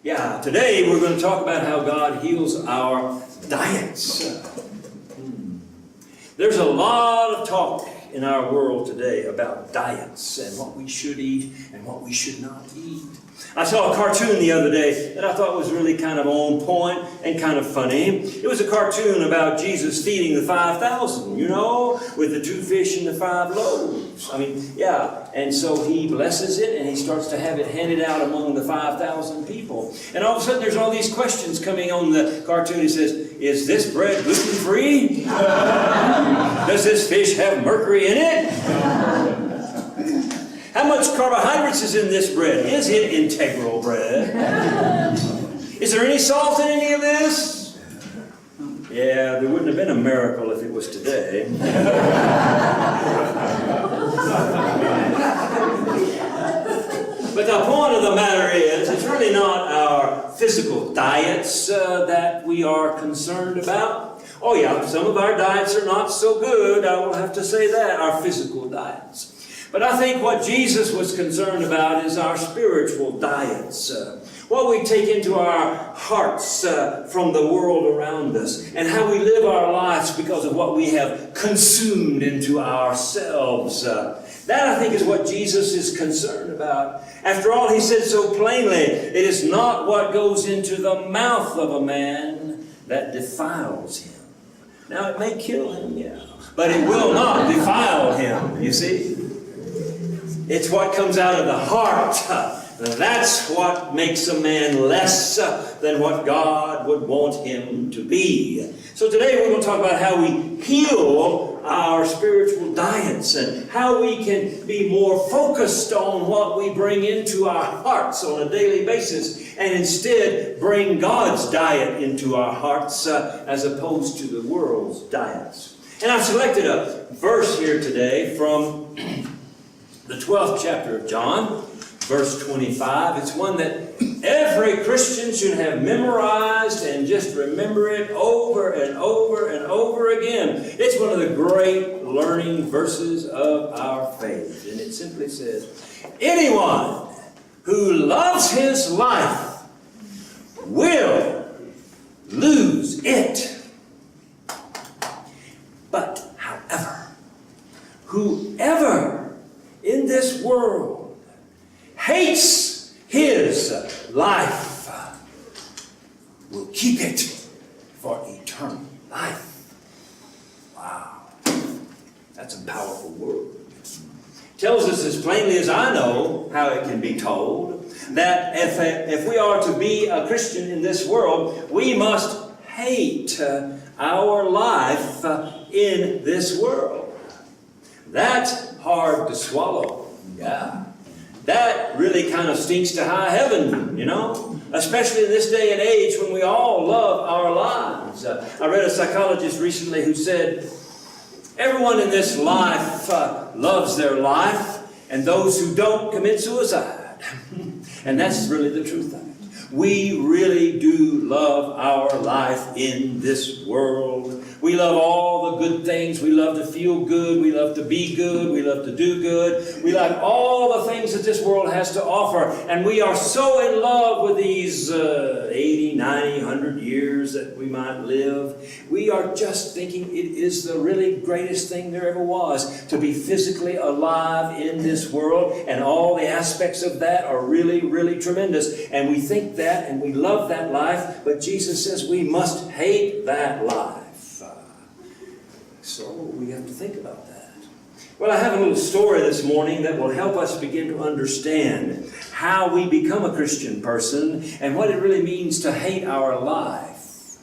Yeah, today we're going to talk about how God heals our diets. There's a lot of talk in our world today about diets and what we should eat and what we should not eat. I saw a cartoon the other day that I thought was really kind of on point and kind of funny. It was a cartoon about Jesus feeding the 5,000, you know, with the 2 fish and the 5 loaves. And so he blesses it and he starts to have it handed out among the 5,000 people. And all of a sudden there's all these questions coming on the cartoon. He says, is this bread gluten-free? Does this fish have mercury in it? How much carbohydrates is in this bread? Is it integral bread? Is there any salt in any of this? Yeah, there wouldn't have been a miracle if it was today. But the point of the matter is, it's really not our physical diets that we are concerned about. Oh yeah, some of our diets are not so good, I will have to say that, our physical diets. But I think what Jesus was concerned about is our spiritual diets. What we take into our hearts from the world around us, and how we live our lives because of what we have consumed into ourselves. That, I think, is what Jesus is concerned about. After all, he said so plainly, it is not what goes into the mouth of a man that defiles him. Now, it may kill him, yeah, but it will not defile him, you see. It's what comes out of the heart. That's what makes a man less than what God would want him to be. So today we're going to talk about how we heal our spiritual diets and how we can be more focused on what we bring into our hearts on a daily basis and instead bring God's diet into our hearts as opposed to the world's diets. And I've selected a verse here today from the 12th chapter of John, verse 25. It's one that every Christian should have memorized and just remember it over and over and over again. It's one of the great learning verses of our faith. And it simply says, anyone who loves his life will lose it. But however, whoever in this world hates his life will keep it for eternal life. Wow. That's a powerful word. Tells us as plainly as I know how it can be told that if we are to be a Christian in this world, we must hate our life in this world. That's hard to swallow. Yeah. That really kind of stinks to high heaven, you know, especially in this day and age when we all love our lives. I read a psychologist recently who said, everyone in this life loves their life, and those who don't commit suicide. And that's really the truth of it. We really do love our life in this world. We love all the good things. We love to feel good. We love to be good. We love to do good. We like all the things that this world has to offer. And we are so in love with these 80, 90, 100 years that we might live. We are just thinking it is the really greatest thing there ever was to be physically alive in this world. And all the aspects of that are really, really tremendous. And we think that and we love that life. But Jesus says we must hate that life. So we have to think about that. Well, I have a little story this morning that will help us begin to understand how we become a Christian person and what it really means to hate our life.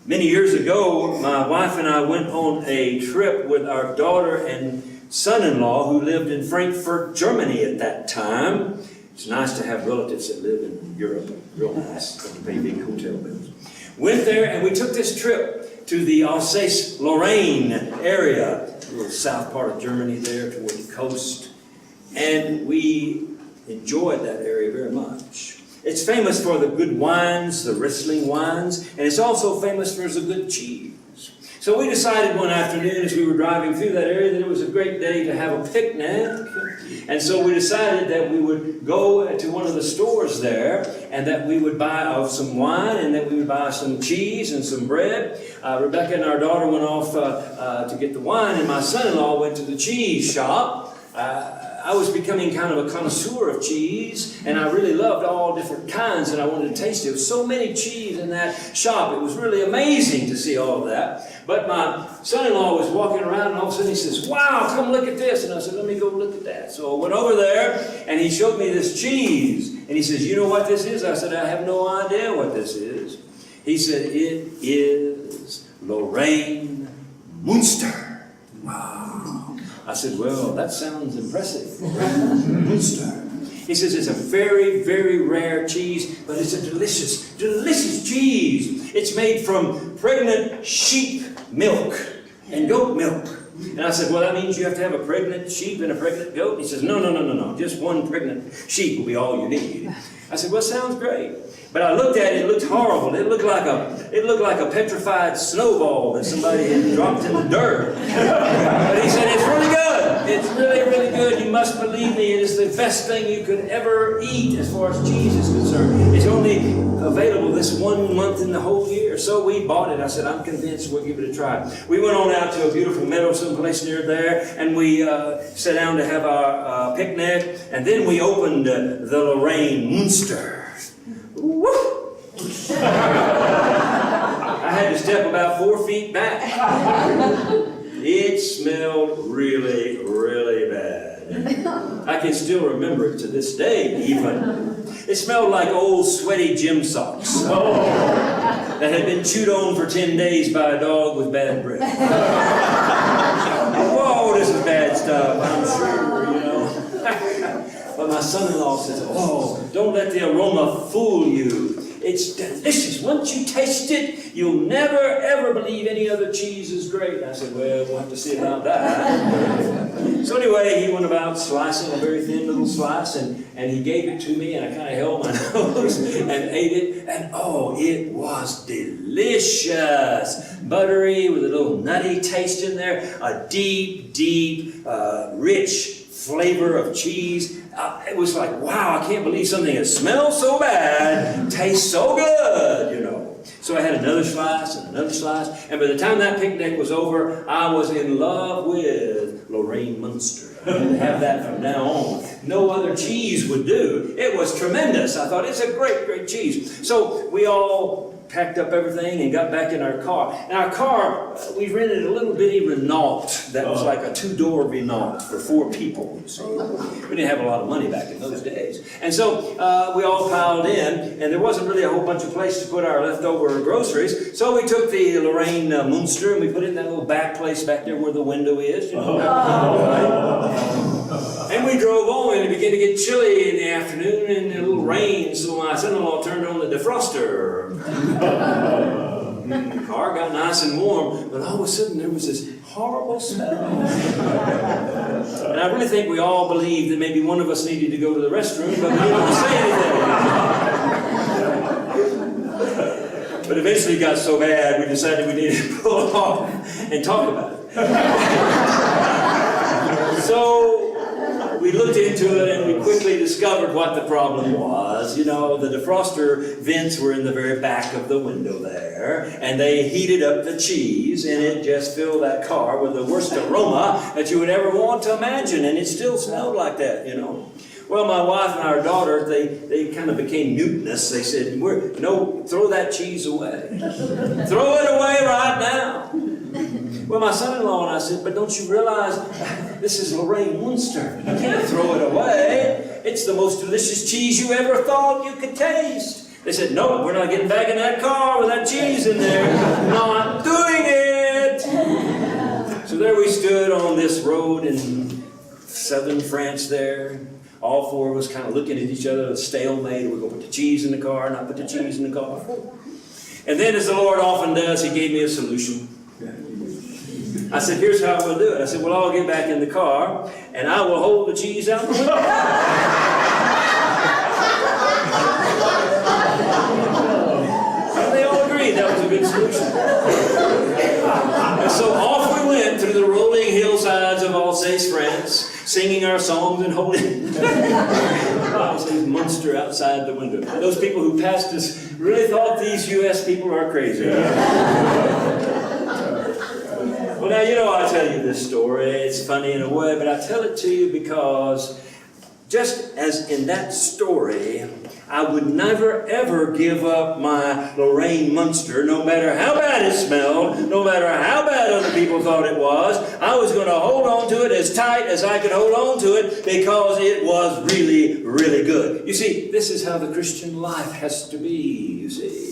Many years ago, my wife and I went on a trip with our daughter and son-in-law who lived in Frankfurt, Germany at that time. It's nice to have relatives that live in Europe. Real nice. Don't pay big hotel bills. Went there and we took this trip to the Alsace-Lorraine area, a little south part of Germany there toward the coast. And we enjoyed that area very much. It's famous for the good wines, the Riesling wines, and it's also famous for the good cheese. So we decided one afternoon as we were driving through that area that it was a great day to have a picnic. And so we decided that we would go to one of the stores there and that we would buy some wine and that we would buy some cheese and some bread. Rebecca and our daughter went off to get the wine, and my son-in-law went to the cheese shop. I was becoming kind of a connoisseur of cheese, and I really loved all different kinds, and I wanted to taste it. There was so many cheese in that shop. It was really amazing to see all of that. But my son-in-law was walking around, and all of a sudden he says, "Wow, come look at this." And I said, "Let me go look at that." So I went over there, and he showed me this cheese. And he says, "You know what this is?" I said, "I have no idea what this is." He said, "It is Lorraine Munster." Wow. I said, "Well, that sounds impressive." Munster. He says it's a very, very rare cheese, but it's a delicious, delicious cheese. It's made from pregnant sheep milk and goat milk. And I said, "Well, that means you have to have a pregnant sheep and a pregnant goat?" He says, No. Just one pregnant sheep will be all you need. I said, "Well, sounds great." But I looked at it, it looked horrible. It looked like a petrified snowball that somebody had dropped in the dirt. But he said, "It's really good. It's really, really good. You must believe me. It is the best thing you could ever eat as far as cheese is concerned. It's only available this 1 month in the whole year." So we bought it. I said, "I'm convinced we'll give it a try." We went on out to a beautiful meadow someplace near there, and we sat down to have our picnic, and then we opened the Lorraine Munster. Woo! I had to step about 4 feet back. It smelled really, really bad. I can still remember it to this day, even. It smelled like old sweaty gym socks that had been chewed on for 10 days by a dog with bad breath. Whoa, this is bad stuff, I'm sure, you know. But my son-in-law says, "Oh, don't let the aroma fool you. It's delicious. Once you taste it, you'll never, ever believe any other cheese is great." I said, "Well, we'll have to see about that." So anyway, he went about slicing a very thin little slice, and he gave it to me, and I kind of held my nose and ate it, and oh, it was delicious. Buttery with a little nutty taste in there, a deep, deep, rich flavor of cheese. It was like, wow, I can't believe something that smells so bad tastes so good, you know. So I had another slice and another slice, and by the time that picnic was over, I was in love with Lorraine Munster. I had to have that from now on. No other cheese would do. It was tremendous. I thought, it's a great, great cheese. So we all packed up everything and got back in our car. Now our car, we rented a little bitty Renault that was like a 2-door Renault for 4 people. So we didn't have a lot of money back in those days. And so we all piled in, and there wasn't really a whole bunch of place to put our leftover groceries. So we took the Lorraine Munster and we put it in that little back place back there where the window is. You know? And we drove on, and it began to get chilly in the afternoon and a little rain, so my son-in-law turned on the defroster. The car got nice and warm, but all of a sudden there was this horrible smell. And I really think we all believed that maybe one of us needed to go to the restroom, but we didn't say anything. But eventually it got so bad, we decided we needed to pull off and talk about it. So we looked into it, and we quickly discovered what the problem was. You know, the defroster vents were in the very back of the window there, and they heated up the cheese, and it just filled that car with the worst aroma that you would ever want to imagine, and it still smelled like that, you know. Well, my wife and our daughter, they kind of became mutinous. They said, "No, throw that cheese away. Throw it away right now." Well, my son-in-law and I said, "But don't you realize this is Lorraine Munster? You can't throw it away. It's the most delicious cheese you ever thought you could taste." They said, "No, we're not getting back in that car with that cheese in there. Not doing it." So there we stood on this road in southern France there. All 4 of us kind of looking at each other, a stalemate. We're going to put the cheese in the car, not put the cheese in the car. And then, as the Lord often does, He gave me a solution. I said, "Here's how we'll do it." I said, "We'll all get back in the car, and I will hold the cheese out the window." And they all agreed that was a good solution. So off we went through the rolling hillsides of Alsace, France, singing our songs and holding Alsace Munster outside the window. Those people who passed us really thought these U.S. people are crazy. Well, now, you know, I tell you this story. It's funny in a way, but I tell it to you because just as in that story, I would never ever give up my Lorraine Munster, no matter how bad it smelled, no matter how bad other people thought it was. I was going to hold on to it as tight as I could hold on to it because it was really, really good. You see, this is how the Christian life has to be, you see.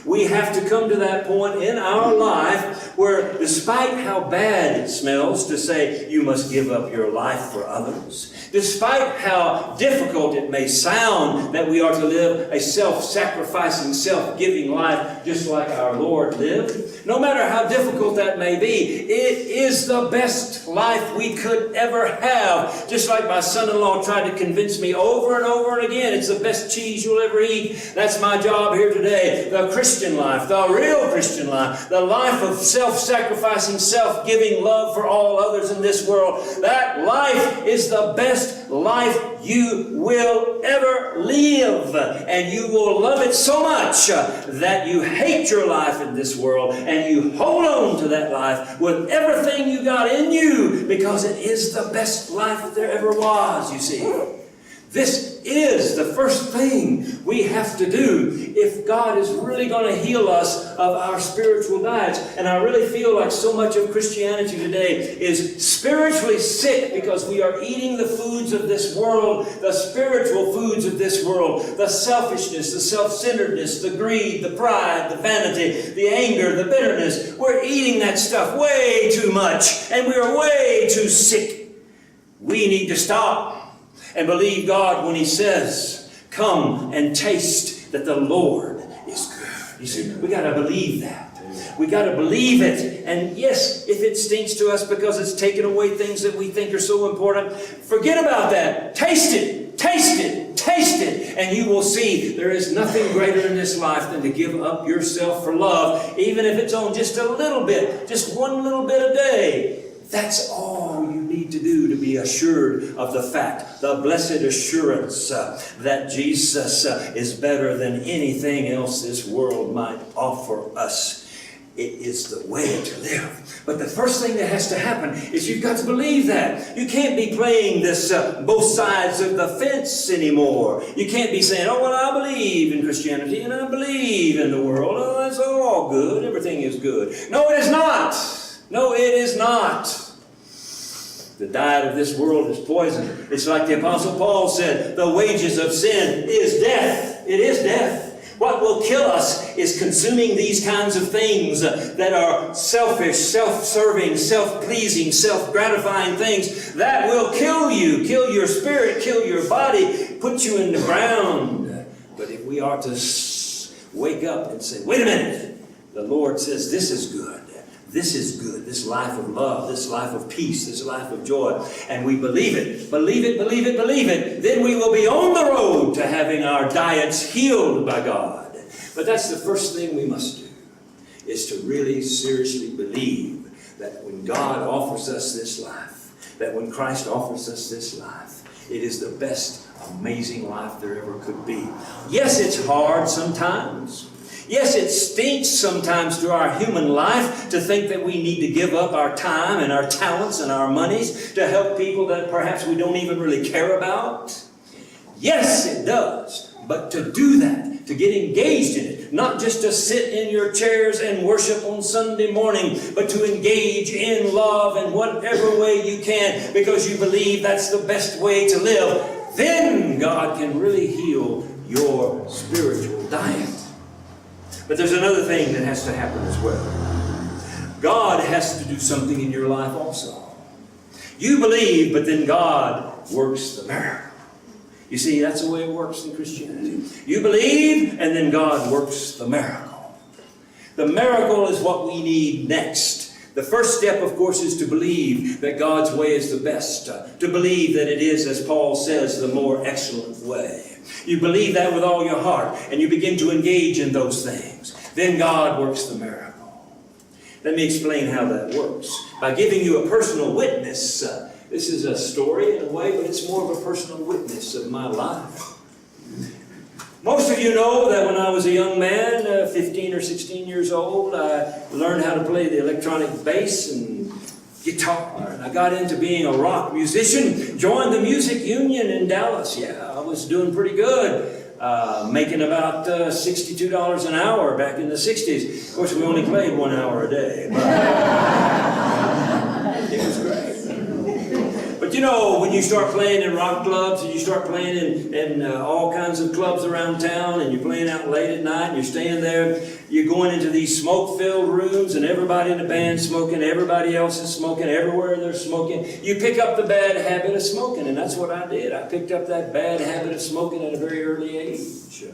We have to come to that point in our life where, despite how bad it smells to say you must give up your life for others, despite how difficult it may sound that we are to live a self-sacrificing, self-giving life just like our Lord lived, no matter how difficult that may be, it is the best life we could ever have. Just like my son-in-law tried to convince me over and over and again, it's the best cheese you'll ever eat. That's my job here today. The Christian life, the real Christian life, the life of self-sacrificing, self-giving love for all others in this world, that life is the best life you will ever live. And you will love it so much that you hate your life in this world and you hold on to that life with everything you got in you because it is the best life there ever was, you see. This is the first thing we have to do if God is really going to heal us of our spiritual diets. And I really feel like so much of Christianity today is spiritually sick because we are eating the foods of this world, the spiritual foods of this world, the selfishness, the self-centeredness, the greed, the pride, the vanity, the anger, the bitterness. We're eating that stuff way too much and we're way too sick. We need to stop and believe God when He says, come and taste that the Lord is good. You see, we got to believe that. We got to believe it. And yes, if it stinks to us because it's taken away things that we think are so important, forget about that. Taste it. Taste it. Taste it. And you will see there is nothing greater in this life than to give up yourself for love, even if it's on just a little bit, just one little bit a day. That's all you need to do to be assured of the fact, the blessed assurance that Jesus is better than anything else this world might offer us. It is the way to live. But the first thing that has to happen is you've got to believe that. You can't be playing this both sides of the fence anymore. You can't be saying, oh, well, I believe in Christianity and I believe in the world. Oh, it's all good. Everything is good. No, it is not. No, it is not. The diet of this world is poison. It's like the Apostle Paul said, the wages of sin is death. It is death. What will kill us is consuming these kinds of things that are selfish, self-serving, self-pleasing, self-gratifying things. That will kill you, kill your spirit, kill your body, put you in the ground. But if we are to wake up and say, wait a minute, the Lord says this is good. This is good, this life of love, this life of peace, this life of joy. And we believe it, believe it, believe it, believe it. Then we will be on the road to having our diets healed by God. But that's the first thing we must do, is to really seriously believe that when God offers us this life, that when Christ offers us this life, it is the best, amazing life there ever could be. Yes, it's hard sometimes. Yes, it stinks sometimes to our human life to think that we need to give up our time and our talents and our monies to help people that perhaps we don't even really care about. Yes, it does. But to do that, to get engaged in it, not just to sit in your chairs and worship on Sunday morning, but to engage in love in whatever way you can because you believe that's the best way to live, then God can really heal your spiritual diet. But there's another thing that has to happen as well. God has to do something in your life also. You believe, but then God works the miracle. You see, that's the way it works in Christianity. You believe, and then God works the miracle. The miracle is what we need next. The first step, of course, is to believe that God's way is the best. To believe that it is, as Paul says, the more excellent way. You believe that with all your heart, and you begin to engage in those things. Then God works the miracle. Let me explain how that works. By giving you a personal witness. This is a story in a way, but it's more of a personal witness of my life. Most of you know that when I was a young man, 15 or 16 years old, I learned how to play the electronic bass and guitar. And I got into being a rock musician, joined the music union in Dallas. Yeah, I was doing pretty good. Making about $62 an hour back in the 60s. Of course, we only played 1 hour a day. But it was great. But you know, when you start playing in rock clubs and you start playing in all kinds of clubs around town and you're playing out late at night and you're staying there, you're going into these smoke-filled rooms and everybody in the band's smoking, everybody else is smoking, everywhere they're smoking. You pick up the bad habit of smoking, and that's what I did. I picked up that bad habit of smoking at a very early age.